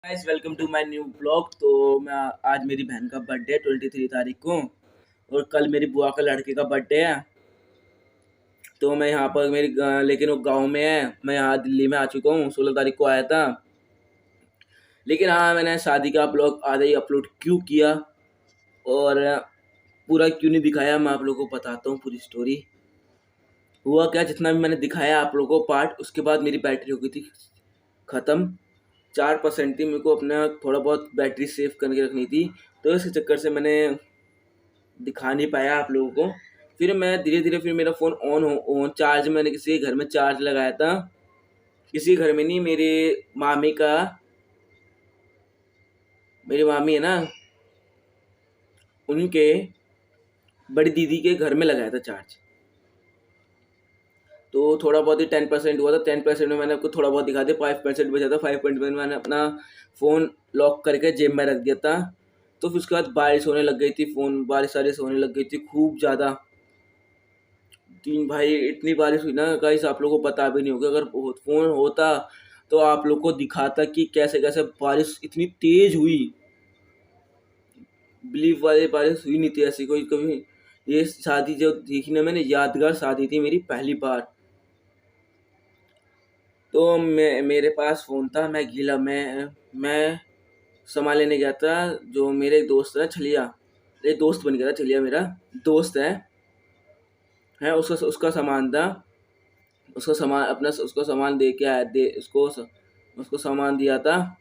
Guys welcome to my new blog. तो मैं आज मेरी बहन का बर्थडे है 23 तारीख को, और कल मेरी बुआ का लड़के का बर्थडे है। तो मैं यहाँ पर लेकिन वो गांव में है, मैं यहाँ दिल्ली में आ चुका हूँ। 16 तारीख को आया था। लेकिन हाँ, मैंने शादी का ब्लॉग आधा ही अपलोड क्यों किया और पूरा क्यों नहीं दिखाया, मैं आप लोगों को बताता हूँ पूरी स्टोरी। हुआ क्या, जितना भी मैंने दिखाया आप लोगों को पार्ट, उसके बाद मेरी बैटरी हो गई थी ख़त्म। 4% थी, मेरे को अपना थोड़ा बहुत बैटरी सेव करके रखनी थी। तो इसके चक्कर से मैंने दिखा नहीं पाया आप लोगों को। फिर मैं धीरे धीरे फिर मेरा फ़ोन ऑन चार्ज, मैंने किसी के घर में चार्ज लगाया था। किसी घर में नहीं, मेरी मामी है ना, उनके बड़ी दीदी के घर में लगाया था चार्ज। तो थोड़ा बहुत ही 10% हुआ था। 10% में मैंने आपको थोड़ा बहुत दिखा दिया। 5% बचा था। 5% में मैंने अपना फ़ोन लॉक करके जेब में रख दिया था। तो फिर उसके बाद बारिश होने लग गई थी, बारिश वारिश होने लग गई थी खूब ज़्यादा। तीन भाई इतनी बारिश हुई ना गाइस, आप लोगों को पता भी नहीं होगा। अगर फ़ोन होता तो आप लोग को दिखाता कि कैसे कैसे बारिश इतनी तेज़ हुई। बिलीव वाली बारिश हुई नहीं थी ऐसी कोई कभी। ये शादी जो देखी ना मैंने, यादगार शादी थी मेरी पहली बार। तो मेरे पास फ़ोन था। मैं सामान लेने गया था। जो मेरे एक दोस्त है छलिया, एक दोस्त बन गया था छलिया, मेरा दोस्त है उसका उसका सामान था। उसको सामान दे के आया, दे उसको सामान दिया था।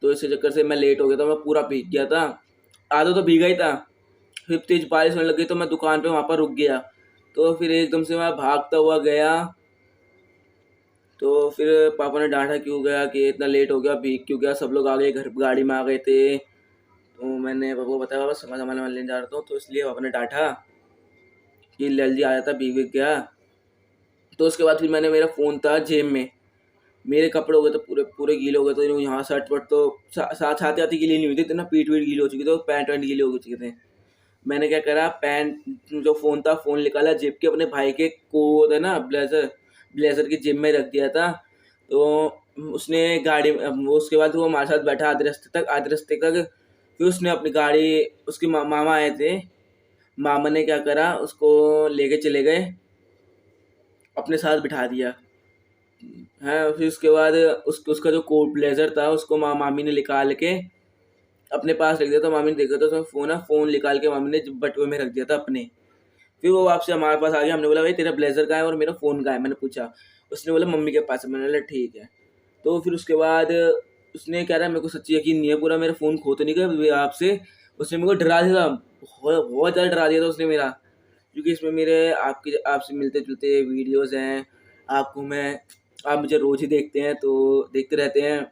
तो इसी चक्कर से मैं लेट हो गया था, मैं पूरा भीग गया था। आधा तो भीगा ही था। फिर तेज बारिश होने लग गई तो मैं दुकान पे वहाँ पर रुक गया। तो फिर एकदम से मैं भागता हुआ गया। तो फिर पापा ने डांटा, क्यों गया, कि इतना लेट हो गया, भीग क्यों गया, सब लोग आ गए घर, गाड़ी में आ गए थे। तो मैंने पापा को बताया, पापा सामान लेने जा रहा था, तो इसलिए पापा ने डांटा कि जल्दी आया था, भीग भीग गया। तो उसके बाद फिर मेरा फ़ोन था जेब में। मेरे कपड़े हो गए तो पूरे पूरे गीले हो गए। तो यहाँ शर्ट वर्ट तो साथ आती आती गीली नहीं हुई थी, इतना पीठ वीठ गीली हो चुकी थी, तो पैंट वैंट गीले हो चुके थे। मैंने क्या करा, पैंट जो फ़ोन था, फ़ोन निकाला जेब के, अपने भाई के कोट है ना, ब्लेज़र की जेब में रख दिया था। तो उसने गाड़ी उसके बाद वो हमारे साथ बैठा आधे रास्ते तक। फिर उसने अपनी गाड़ी, उसके मामा आए थे। मामा ने क्या करा, उसको लेके चले गए, अपने साथ बिठा दिया है। फिर उसके बाद उसका जो कोट ब्लेज़र था, उसको मामी ने निकाल के अपने पास रख दिया था। मामी ने देखा था उसमें फ़ोन निकाल के मामी ने बटुए में रख दिया था अपने। फिर वो वापस हमारे पास आ गया। हमने बोला, भाई तेरा ब्लेज़र कहाँ है और मेरा फ़ोन कहाँ है, मैंने पूछा। उसने बोला मम्मी के पास है। मैंने बोला ठीक है। तो फिर उसके बाद उसने कह रहा है, मेरे को सच्ची यकीन नहीं है पूरा, मेरा फ़ोन खो तो नहीं गया आपसे। उसने मेरे को डरा दिया था, बहुत ज़्यादा डरा दिया था उसने मेरा। क्योंकि इसमें मेरे आपसे मिलते जुलते वीडियोज़ हैं। आपको मैं आप मुझे रोज़ ही देखते हैं, तो देखते रहते हैं,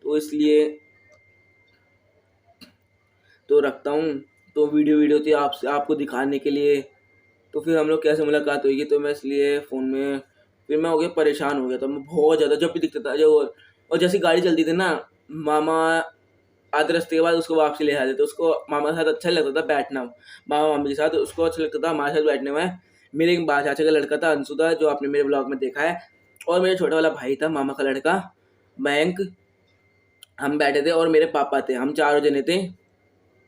तो इसलिए तो रखता हूँ। तो वीडियो थी आपको दिखाने के लिए। तो फिर हम लोग कैसे मुलाकात हुई, तो मैं इसलिए फ़ोन में फिर मैं हो गया, परेशान हो गया था मैं बहुत ज़्यादा। जब भी दिखता था जो, और जैसी गाड़ी चलती थी ना, मामा आधे रास्ते के बाद उसको वापसी ले आते थे। उसको मामा के साथ अच्छा लगता था बैठना, मामा मामी के साथ उसको अच्छा लगता था हमारे साथ बैठने में। मेरे एक चाचा का लड़का था अंशुदा, जो आपने मेरे ब्लॉग में देखा है, और मेरा छोटा वाला भाई था मामा का लड़का मयंक। हम बैठे थे और मेरे पापा थे, हम चारों जने थे।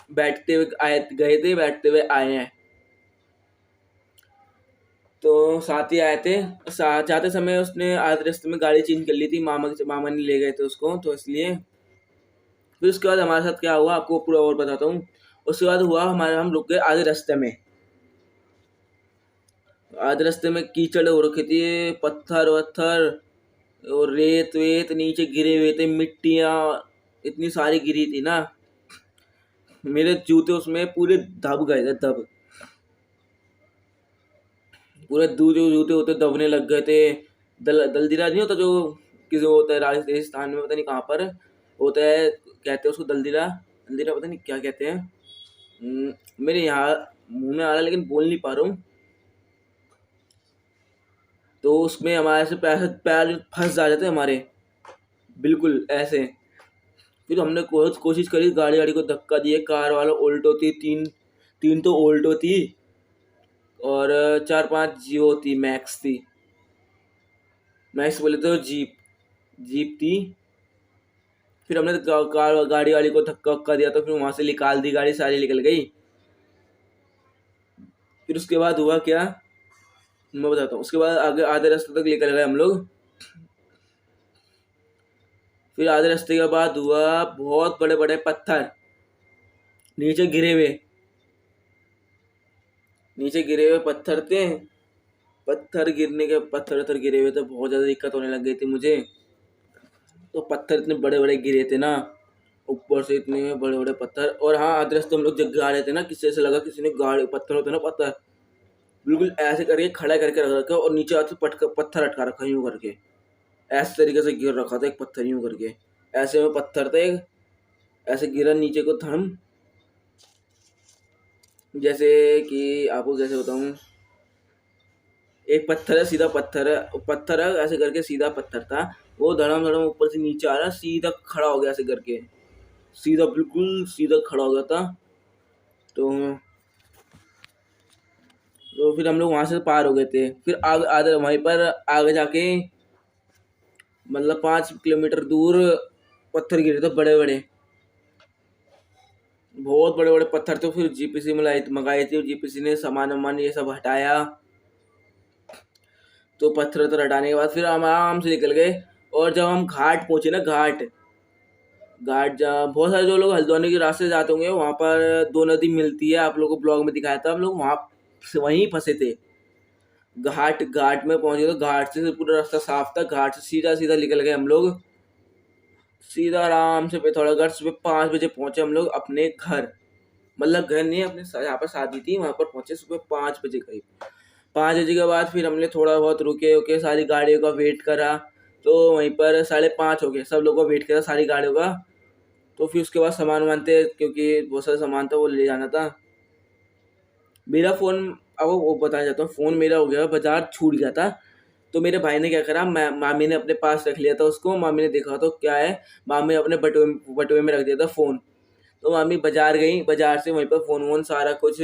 बैठते हुए गए थे, बैठते हुए आए हैं। तो साथ ही आए थे। जाते समय उसने आधे रास्ते में गाड़ी चेंज कर ली थी, मामा ने ले गए थे उसको, तो इसलिए। फिर उसके बाद हमारे साथ क्या हुआ आपको पूरा और बताता हूँ। उसके बाद हुआ हम रुक गए आधे रास्ते में। आधे रास्ते में कीचड़ हो रखी थी, पत्थर वत्थर और रेत वेत नीचे गिरे हुए थे, मिट्टियाँ इतनी सारी गिरी थी ना। मेरे जूते उसमें पूरे दब गए थे, पूरे दूर जो जूते होते दबने लग गए थे। दलदीरा नहीं होता जो, किसी होता है राजस्थान में, पता नहीं कहाँ पर होता है, कहते हैं उसको दलदीरा। दलदीरा पता नहीं क्या कहते हैं। मेरे यहाँ मुंह में आ रहा है लेकिन बोल नहीं पा रहा हूँ। तो उसमें हमारे से पैर पैर फंस जा रहे थे हमारे, बिल्कुल ऐसे। फिर हमने बहुत कोशिश करी, गाड़ी गाड़ी को धक्का दिए, कार वाला उल्टो थी, तीन तीन तो उल्टो थी, और 4-5 जियो थी, मैक्स थी। मैक्स बोले तो जीप जीप थी। फिर हमने कार गाड़ी वाली को धक्का वक्का दिया तो फिर वहाँ से निकाल दी, गाड़ी सारी निकल गई। फिर उसके बाद हुआ क्या, मैं बताता हूँ। उसके बाद आगे आधे रास्ते तक निकल गए हम लोग। फिर आधे रास्ते के बाद हुआ, बहुत बड़े बड़े पत्थर नीचे गिरे हुए, नीचे गिरे हुए पत्थर थे। पत्थर वत्थर गिरे हुए थे, बहुत ज़्यादा दिक्कत होने लग गई थी मुझे। तो पत्थर इतने बड़े बड़े गिरे थे ना, ऊपर से इतने बड़े बड़े पत्थर। और हाँ, आधे रास्ते हम लोग जब जा रहे थे ना, किसी से लगा किसी ने गाड़ी, पत्थर होते ना पत्थर, बिल्कुल ऐसे करके खड़ा करके रख रखा और नीचे आते पत्थर अटका रखा यूं करके, ऐसे तरीके से गिर रखा था एक पत्थर यूं करके। ऐसे में पत्थर थे, ऐसे गिरा नीचे को धम। जैसे कि आपको कैसे बताऊं, एक पत्थर है, सीधा पत्थर है, पत्थर है ऐसे करके, सीधा पत्थर था। वो धड़म धड़म ऊपर से नीचे आ रहा, सीधा खड़ा हो गया ऐसे करके, सीधा बिल्कुल सीधा खड़ा हो गया था। तो फिर हम लोग वहां से पार हो गए थे। फिर आगे आगे वहीं पर आगे जाके, मतलब 5 किलोमीटर दूर पत्थर गिरे थे बड़े बड़े, बहुत बड़े बड़े पत्थर थे। फिर जीपीसी मंगाई थी, जीपीसी ने सामान वामान ये सब हटाया। तो पत्थर वत्थर हटाने के बाद फिर हम आराम से निकल गए। और जब हम घाट पहुंचे ना, घाट घाट जहाँ बहुत सारे जो लोग हल्द्वानी के रास्ते से जाते होंगे, वहाँ पर दो नदी मिलती है, आप लोगों को ब्लॉग में दिखाया था। हम लोग वहाँ से वहीं फंसे थे। घाट घाट में पहुंचे तो घाट से पूरा रास्ता साफ था, घाट से सीधा सीधा निकल गए हम लोग, सीधा आराम से पिथौरागढ़। सुबह 5 बजे पहुंचे हम लोग अपने घर, मतलब घर नहीं, अपने यहाँ पर शादी थी वहाँ पर पहुंचे सुबह 5 बजे करीब। 5 बजे के बाद फिर हमने थोड़ा बहुत रुके उके, सारी गाड़ियों का वेट करा। तो वहीं पर 5:30 हो गए, सब लोगों का वेट करा सारी गाड़ियों का। तो फिर उसके बाद सामान वानते, क्योंकि बहुत सारा सामान था वो ले जाना था। मेरा फ़ोन, अब वो बताना चाहता हूँ, फ़ोन मेरा हो गया बाजार, छूट गया था। तो मेरे भाई ने क्या करा, मामी ने अपने पास रख लिया था उसको। मामी ने देखा तो क्या है, मामी ने अपने बटुए बटुए में रख दिया था फ़ोन। तो मामी बाजार गई, बाजार से वहीं पर फ़ोन वोन सारा कुछ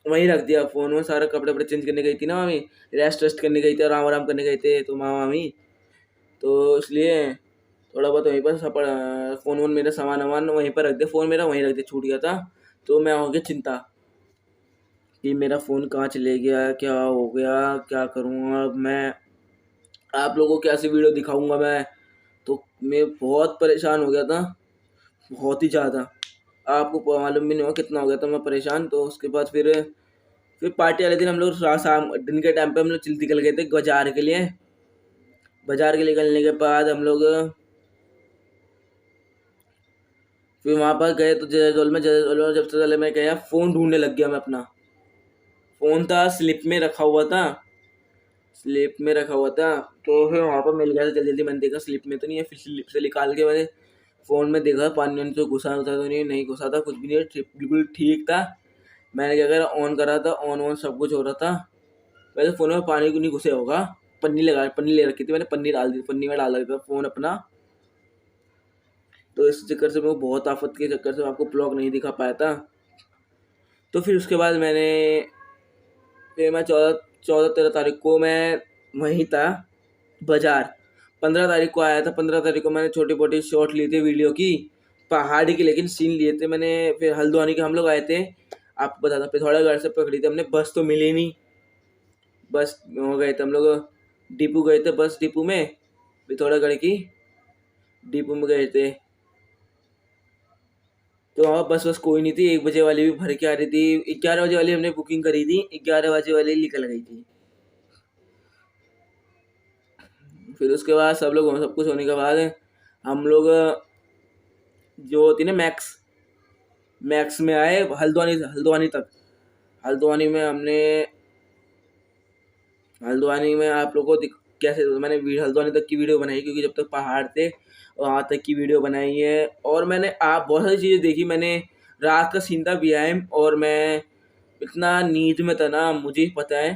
वहीं रख दिया। फ़ोन वोन सारा, कपड़े वपड़े चेंज करने गई थी ना मामी, रेस्ट वेस्ट करने गई थी, आराम आराम करने गए थे तो मामी। तो इसलिए थोड़ा बहुत वहीं पर फ़ोन वोन, मेरा सामान वामान वहीं पर रख दिया, फ़ोन मेरा वहीं रख दिया, छूट गया था। तो मैं हो गया चिंता कि मेरा फ़ोन कहाँ चले गया, क्या हो गया, क्या करूँगा अब मैं, आप लोगों को कैसे वीडियो दिखाऊंगा मैं। तो मैं बहुत परेशान हो गया था, बहुत ही ज़्यादा। आपको मालूम भी नहीं होगा कितना हो गया था मैं परेशान। तो उसके बाद फिर पार्टी वाले दिन हम लोग शाम दिन के टाइम पे हम लोग निकल गए थे बाजार के लिए। बाजार के लिए निकलने के बाद हम लोग फिर वहाँ पर गए तो जयजोल में जब से पहले मैं गया, फ़ोन ढूंढने लग गया मैं अपना। फ़ोन था स्लिप में रखा हुआ था, स्लिप में रखा हुआ था। तो फिर वहाँ पर मिल गया था जल्दी जल्दी, मैंने देखा स्लिप में तो नहीं है। फिर स्लिप से निकाल के मैंने फ़ोन में देखा, पानी वानी तो घुसा उसा तो नहीं घुसा था, कुछ भी नहीं, बिल्कुल ठीक था। मैंने क्या करा, ऑन करा था, ऑन ऑन सब कुछ हो रहा था। वैसे फ़ोन में पानी को नहीं घुसे होगा, पन्नी ले रखी थी मैंने, पन्नी डाल दी, पन्नी में डाल रखा था फ़ोन अपना। तो इस चक्कर से मैं बहुत आफत के चक्कर से आपको ब्लॉग नहीं दिखा पाया था। तो फिर उसके बाद फिर मैं 14-13 तारीख को मैं वहीं था बाजार। 15 तारीख को आया था, 15 तारीख को मैंने छोटी मोटी शॉट ली थी वीडियो की, पहाड़ी की, लेकिन सीन लिए थे मैंने। फिर हल्द्वानी के हम लोग आए थे, आपको बताता, पिथौरागढ़ से पकड़ी थी हमने बस, तो मिली नहीं। बस हो गए थे हम लोग, डिपू गए थे, बस डिपू में, पिथौरागढ़ की डिपू में गए थे। तो वहाँ बस कोई नहीं थी, 1 बजे वाली भी भर के आ रही थी, 11 बजे वाली हमने बुकिंग करी थी, 11 बजे वाली निकल गई थी। फिर उसके बाद सब कुछ होने के बाद हम लोग जो होती ना मैक्स, मैक्स में आए हल्द्वानी तक। हल्द्वानी में हमने हल्द्वानी में आप लोगों को कैसे मैंने हल्द्वानी तक की वीडियो बनाई, क्योंकि जब तक पहाड़ थे वहाँ तक की वीडियो बनाई है। और मैंने आप बहुत सारी चीज़ें देखी मैंने। रात का सीन था बीआईएम, और मैं इतना नींद में था ना, मुझे ही पता है,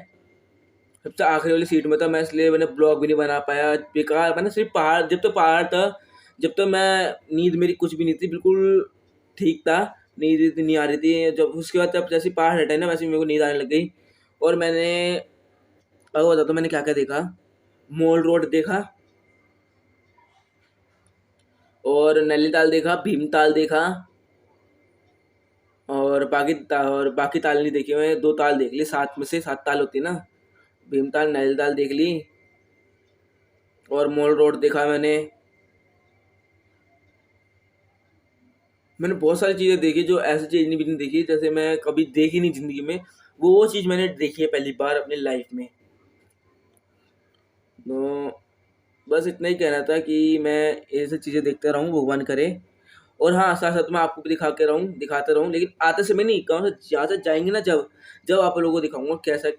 सबसे आखिरी वाली सीट में था मैं, इसलिए मैंने ब्लॉग भी नहीं बना पाया, बेकार। मैंने सिर्फ पहाड़, जब तक पहाड़ था, जब तक मैं, नींद मेरी कुछ भी नहीं थी, बिल्कुल ठीक था, नींद इतनी नहीं आ रही थी। जब उसके बाद जब जैसे पहाड़ हटाए ना, वैसे मेरे को नींद आने लग गई। और मैंने, अब बताता हूँ मैंने क्या क्या देखा। मॉल रोड देखा, और नैनीताल देखा, भीमताल देखा, और बाकी ताल नहीं देखी मैं, 2 ताल देख ली, 7 में से 7 ताल होती है ना, भीमताल नैनीताल देख ली, और मॉल रोड देखा मैंने। मैंने बहुत सारी चीज़ें देखी जो ऐसी चीज़ भी नहीं देखी जैसे मैं कभी देखी नहीं ज़िंदगी में, वो चीज़ मैंने देखी है पहली बार अपनी लाइफ में। तो बस इतना ही कहना था कि मैं ऐसी चीज़ें देखता रहूँ, भगवान करे। और हाँ, साथ-साथ में आपको भी दिखाता रहूँ, लेकिन आते समय नहीं, कहूँ जहाँ से जाएँगे ना, जब जब आप लोगों को दिखाऊँगा कैसा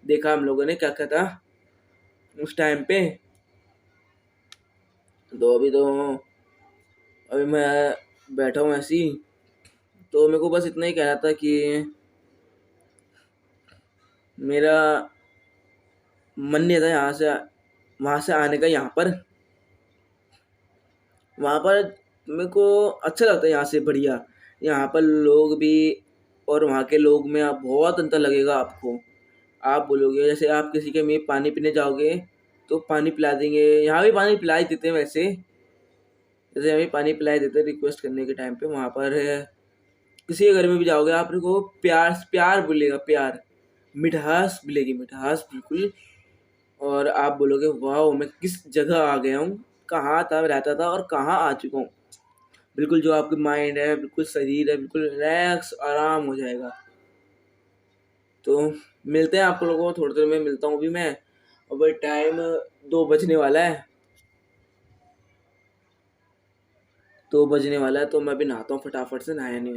देखा हम लोगों ने, क्या-क्या था उस टाइम पे। तो अभी मैं बैठा हूँ ऐसे ही, तो मेरे को बस इतना ही कहना था कि मेरा मन नहीं था वहाँ से आने का यहाँ पर। वहाँ पर मेरे को अच्छा लगता है यहाँ से बढ़िया। यहाँ पर लोग भी और वहाँ के लोग में आप बहुत अंतर लगेगा आपको। आप बोलोगे, जैसे आप किसी के में पानी पीने जाओगे तो पानी पिला देंगे, यहाँ भी पानी पिला ही देते हैं वैसे। जैसे हमें पानी पिला ही देते हैं रिक्वेस्ट करने के टाइम पे। वहाँ पर किसी के घर में भी जाओगे आपको प्यार प्यार मिलेगा, प्यार, मिठास मिलेगी, मिठास बिल्कुल। और आप बोलोगे वाह, मैं किस जगह आ गया हूँ, कहाँ था रहता था और कहाँ आ चुका हूँ। बिल्कुल जो आपकी माइंड है, बिल्कुल शरीर है, बिल्कुल रिलैक्स आराम हो जाएगा। तो मिलते हैं आप लोगों को, थोड़ी देर में मिलता हूँ अभी मैं। और भाई टाइम 2 बजने वाला है, 2 बजने वाला है, तो मैं अभी नहाता हूँ फटाफट से। नहाया नहीं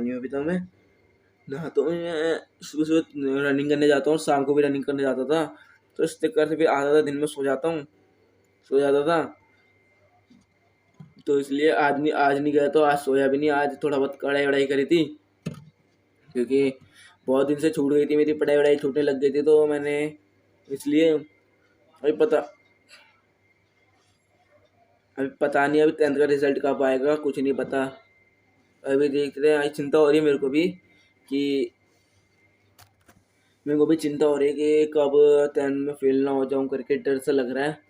हूँ अभी, तो मैं नहाता हूँ। मैं सुबह रनिंग करने जाता हूँ, शाम को भी रनिंग करने जाता था, तो इस चक्कर से फिर आधा दिन में सो जाता था। तो इसलिए आज नहीं गया, तो आज सोया भी नहीं। आज थोड़ा बहुत पढ़ाई करी थी, क्योंकि बहुत दिन से छूट गई थी मेरी पढ़ाई छूटने लग गई थी, तो मैंने इसलिए अभी पता नहीं अभी 10th का रिजल्ट कब आएगा, कुछ नहीं पता। अभी देखते हैं। चिंता हो रही है मेरे को भी कि कब 10th में फेल ना हो जाऊं करके, डर सा लग रहा है।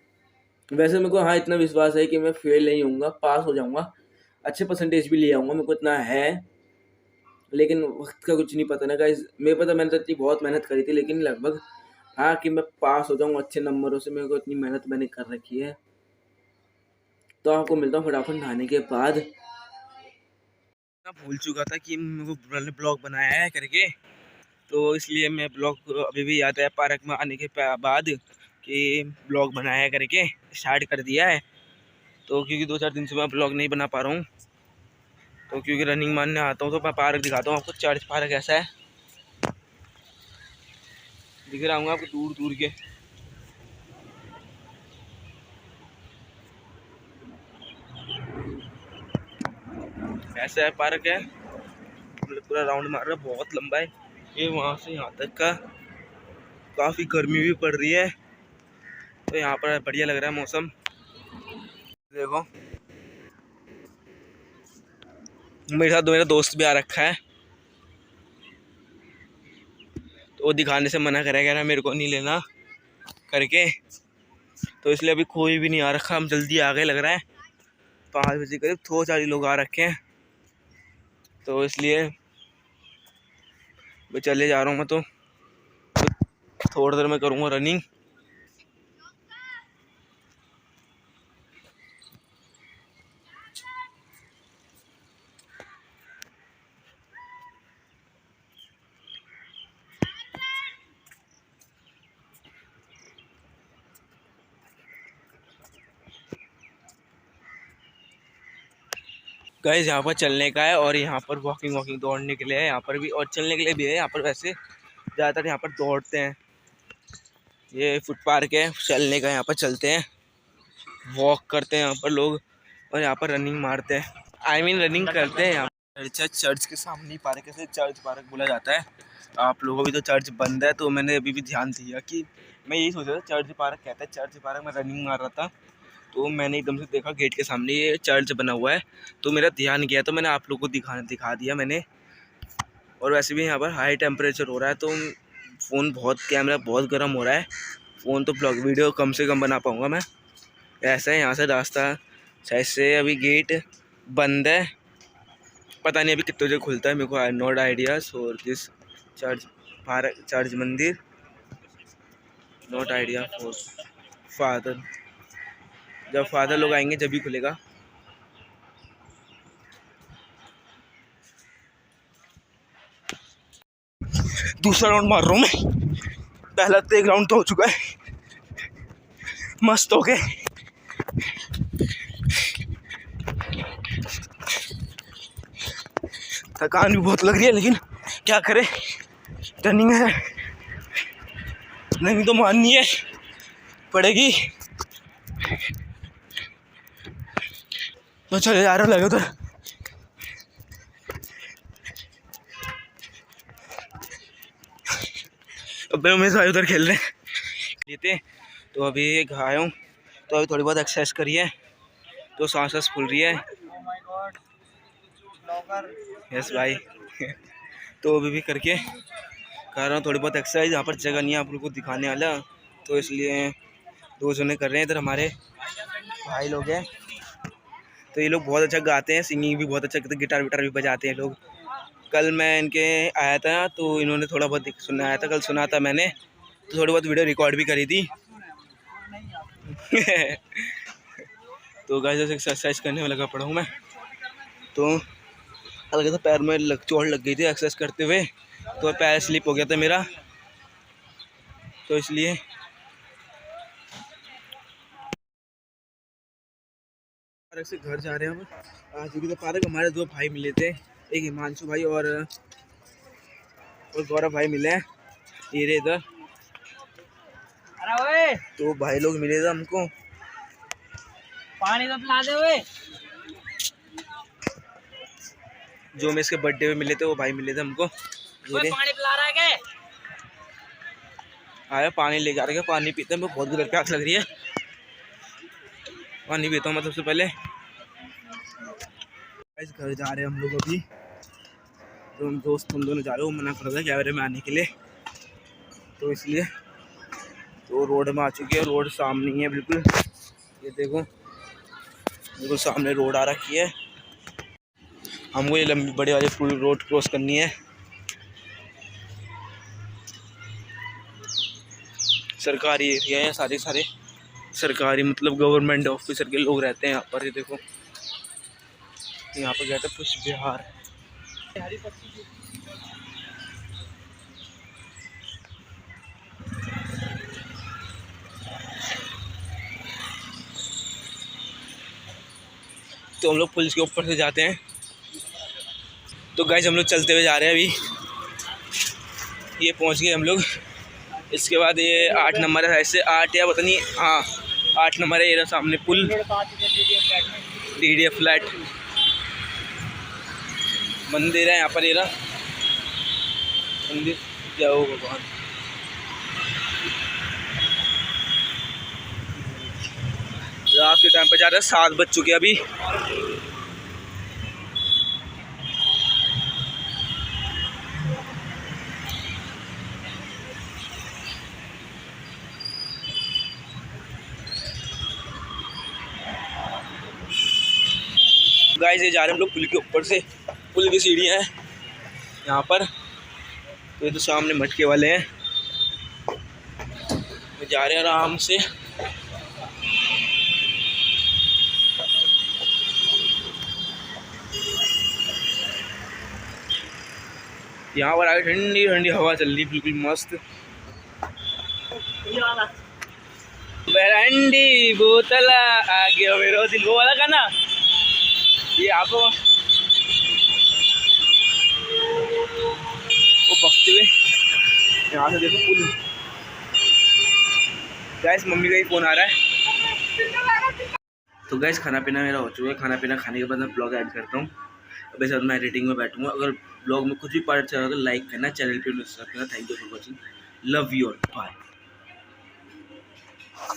वैसे मेरे को हाँ इतना विश्वास है कि मैं फेल नहीं होऊंगा, पास हो जाऊंगा, अच्छे परसेंटेज भी ले आऊंगा, मेरे को इतना है। लेकिन वक्त का कुछ नहीं पता ना गाइस। मेरे पता मैंने तो इतनी बहुत मेहनत करी थी, लेकिन लगभग हाँ कि मैं पास हो जाऊँ अच्छे नंबरों से, मेरे को इतनी मेहनत मैंने कर रखी है। तो आपको मिलता हूँ फटाफट नहाने के बाद। मैं भूल चुका था कि मेरे को ब्लॉग बनाया है करके, तो इसलिए मैं ब्लॉग अभी भी याद है पार्क में आने के बाद कि ब्लॉग बनाया करके स्टार्ट कर दिया है। तो क्योंकि 2-4 दिन से मैं ब्लॉग नहीं बना पा रहा हूँ, तो क्योंकि रनिंग मारने आता हूँ, तो मैं पार्क दिखाता हूँ आपको। चर्च पार्क ऐसा है, दिख रहा हूँ आपको दूर दूर के। ऐसा है पार्क है, पूरा राउंड मार रहा है, बहुत लंबा है ये, वहाँ से यहाँ तक का। काफ़ी गर्मी भी पड़ रही है, तो यहाँ पर बढ़िया लग रहा है मौसम। देखो मेरे साथ मेरा दोस्त भी आ रखा है, तो वो दिखाने से मना करेगा ना, मेरे को नहीं लेना करके। तो इसलिए अभी कोई भी नहीं आ रखा, हम जल्दी आ गए लग रहा है। 5 बजे करीब 2-4 लोग आ रखे हैं, तो इसलिए मैं चले जा रहा हूँ। मैं तो थोड़ी देर में करूँगा रनिंग। गाइस यहाँ पर चलने का है, और यहाँ पर वॉकिंग दौड़ने के लिए है यहाँ पर भी, और चलने के लिए भी है यहाँ पर। वैसे ज़्यादातर यहाँ पर दौड़ते हैं, ये फुट पार्क है चलने का, यहाँ पर चलते हैं, वॉक करते हैं यहाँ पर लोग, और यहाँ पर रनिंग मारते हैं, रनिंग करते हैं यहाँ पर। चर्च के सामने ही पार्क है, इसे चर्च पार्क बोला जाता है। आप लोगों भी तो चर्च बंद है, तो मैंने अभी भी ध्यान दिया कि मैं यही सोच रहा था चर्च पार्क कहता है। चर्च पार्क में रनिंग मार रहा था, तो मैंने एकदम से देखा गेट के सामने ये चर्च बना हुआ है, तो मेरा ध्यान गया, तो मैंने आप लोगों को दिखा दिया मैंने। और वैसे भी यहाँ पर हाई टेम्परेचर हो रहा है, तो कैमरा बहुत गर्म हो रहा है। फ़ोन तो ब्लॉग वीडियो कम से कम बना पाऊँगा मैं। ऐसा है यहाँ से रास्ता शायद से अभी गेट बंद है, पता नहीं अभी कितने बजे खुलता है, मेरे को नॉट आइडियाज। और दिस चर्च मंदिर नॉट आइडिया फॉर फादर, जब फादर लोग आएंगे जब भी खुलेगा। दूसरा राउंड मार रहा हूँ मैं, पहला तो एक राउंड तो हो चुका है, मस्त हो गए। थकान भी बहुत लग रही है, लेकिन क्या करें, रनिंग है, नहीं तो माननी है पड़ेगी। तो चले जा रहा लगे उधर। अब मैं उधर खेल रहे थे, तो अभी आया हूँ, तो अभी थोड़ी बहुत एक्सरसाइज करी है, तो सांस फूल रही है। यस भाई तो अभी भी करके कर रहा हूँ थोड़ी बहुत एक्सरसाइज। यहाँ पर जगह नहीं है आप लोग को दिखाने वाला, तो इसलिए दो जने कर रहे हैं। इधर हमारे भाई लोग हैं, तो ये लोग बहुत अच्छा गाते हैं, सिंगिंग भी बहुत अच्छा करते हैं, गिटार विटार भी बजाते हैं लोग। कल मैं इनके आया था, तो इन्होंने थोड़ा बहुत सुनाया था, कल सुना था मैंने, तो थोड़ी बहुत वीडियो रिकॉर्ड भी करी थी। तो गाइस एक्सरसाइज करने में लगा पड़ा हूँ मैं, तो हल्का सा पैर में चोट लग गई थी एक्सरसाइज करते हुए, तो पैर स्लिप हो गया था मेरा, तो इसलिए पार्क से घर जा रहे हैं हम। आज भी तो पार्क हमारे दो भाई मिले थे, एक हिमांशु भाई और गौरव भाई मिले हैं, ये रहे इधर। तो भाई लोग मिले थे हमको, पानी तो पिला दे हुए। जो मैं इसके बर्थडे में मिले थे वो भाई मिले थे हमको। पानी पिला रहा है क्या? आया पानी लेके आ रहे, पानी पीते हैं, बहुत गुजर प्यास लग रही है, पानी पीता हूँ मैं सबसे पहले। इस घर जा रहे हैं हम लोग अभी, तो हम दोनों जा रहे हो, मना कर रहा था कैमरे में आने के लिए, तो इसलिए तो रोड में आ चुकी है। रोड सामने ही है बिल्कुल, ये देखो बिल्कुल सामने रोड आ रखी है। हमको ये लंबी बड़ी वाली फुल रोड क्रॉस करनी है। सरकारी एरिया है, सारे सरकारी मतलब गवर्नमेंट ऑफिसर के लोग रहते हैं यहाँ पर। ये देखो यहाँ पर गया था पुष्प विहार। तो हम लोग पुलिस के ऊपर से जाते हैं। तो गाइस हम लोग चलते हुए जा रहे हैं, अभी ये पहुंच गए हम लोग। इसके बाद ये 8 नंबर है, ऐसे 8 या पता नहीं, हाँ 8 नंबर है। ये सामने पुल DDF फ्लैट मंदिर है यहाँ पर, ये रहा मंदिर, क्या हो भगवान। रात के टाइम पे जा रहे हैं, 7 बज चुके अभी। गाइस ये जा रहे हैं हम लोग पुल के ऊपर से, पुल की सीढ़ियाँ हैं यहाँ पर। तो ये तो सामने मटके वाले हैं, तो जा रहे हैं आराम से। यहाँ पर आगे ठंडी ठंडी हवा चल रही, बिल्कुल मस्त। बरंडी बोतल आगे मेरा दिल, वो वाला गाना ये आपको वो बकते हुए यहाँ से देखो पुल। गैस मम्मी का ही फ़ोन आ रहा है। तो गैस खाना पीना मेरा हो चुका है, खाना पीना खाने के बाद मैं ब्लॉग ऐड करता हूँ। अब इस मैं एडिटिंग में बैठूंगा। अगर ब्लॉग में कुछ भी पार्ट अच्छा लगा तो लाइक करना, चैनल पे सब्सक्राइब करना। Thank you for watching, love you all, bye.